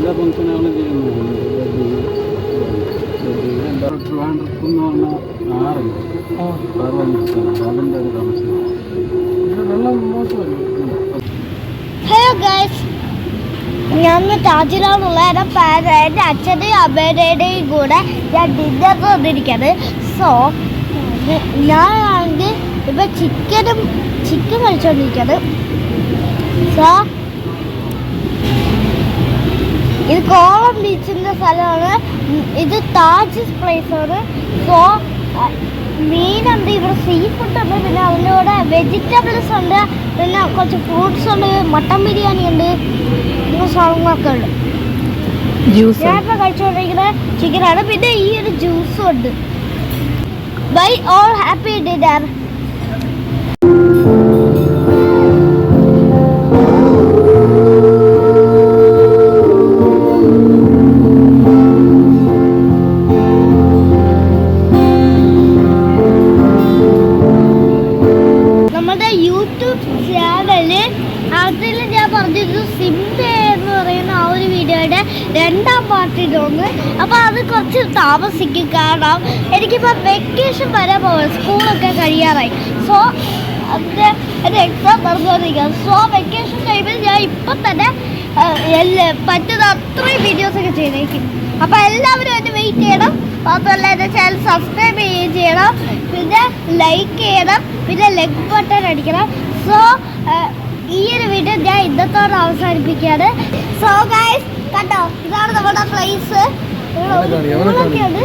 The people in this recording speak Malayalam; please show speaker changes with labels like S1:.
S1: എല്ലാ ഫംഗ്ഷനുകളും ചെയ്യുന്നുണ്ട്. ട്രിവാൻഡ്രത്തുനിന്ന് പറഞ്ഞാൽ ആറുണ്ട്, അതിൻ്റെ ഒരു താമസം വെള്ളം മോശമല്ല.
S2: ഹലോ ഗൈസ്, ഞാൻ താജിലാണുള്ള എൻ്റെ അച്ഛൻ്റെയും അമ്മയുടെയും കൂടെ ഞാൻ ഡിന്നറിന് വന്നിരിക്കുകയാണ്. സോ ഞാനാണെങ്കിൽ ഇപ്പം ചിക്കൻ കഴിച്ചുകൊണ്ടിരിക്കുകയാണ്. സോ ഇത് കോളം ബീച്ചിൻ്റെ സ്ഥലമാണ്. ഇത് താജ് പ്ലേസാണ്. സോ മീനുണ്ട്, ഇവിടെ സീ ഫുഡ് ഉണ്ട്, പിന്നെ അതിൻ്റെ കൂടെ വെജിറ്റബിൾസ് ഉണ്ട്, പിന്നെ കുറച്ച് ഫ്രൂട്ട്സ് ഉണ്ട്, മട്ടൻ ബിരിയാണി ഉണ്ട്, ഇങ്ങനെ സാധനങ്ങളൊക്കെ ഉണ്ട്. ഞാനിപ്പോൾ കഴിച്ചുകൊണ്ടിരിക്കുന്നത് ചിക്കനാണ്. പിന്നെ ഈ ഒരു ജ്യൂസും ഉണ്ട്. Bye all happy dinner. YouTube channel അതിൽ ഞാൻ പറഞ്ഞിരുന്നു സിംബ എന്ന് പറയുന്ന ആ ഒരു വീഡിയോയുടെ 2ാം പാർട്ടിയിലൊന്ന്. അപ്പോൾ അത് കുറച്ച് താമസിക്കും, കാരണം എനിക്കിപ്പോൾ വെക്കേഷൻ വരാൻ പോകും, സ്കൂളൊക്കെ കഴിയാറായി. സോ എൻ്റെ എക്സാം നടന്നുകൊണ്ടിരിക്കുകയാണ്. സോ വെക്കേഷൻ കഴിയുമ്പോൾ ഞാൻ ഇപ്പം തന്നെ പറ്റുന്ന അത്രയും വീഡിയോസൊക്കെ ചെയ്തേക്കും. അപ്പോൾ എല്ലാവരും എന്നെ വെയിറ്റ് ചെയ്യണം. മാത്രമല്ല എൻ്റെ ചാനൽ സബ്സ്ക്രൈബ് ചെയ്യുകയും ചെയ്യണം, പിന്നെ ലൈക്ക് ചെയ്യണം, പിന്നെ ലൈക്ക് ബട്ടൺ അടിക്കണം. സോ ഈ ഒരു വീഡിയോ ഞാൻ ഇന്നത്തോടെ അവസാനിപ്പിക്കുകയാണ്. സോ ഗൈസ്, കണ്ടോ, ഇതാണ് നമ്മുടെ പ്ലേസ്. ഉണ്ട്.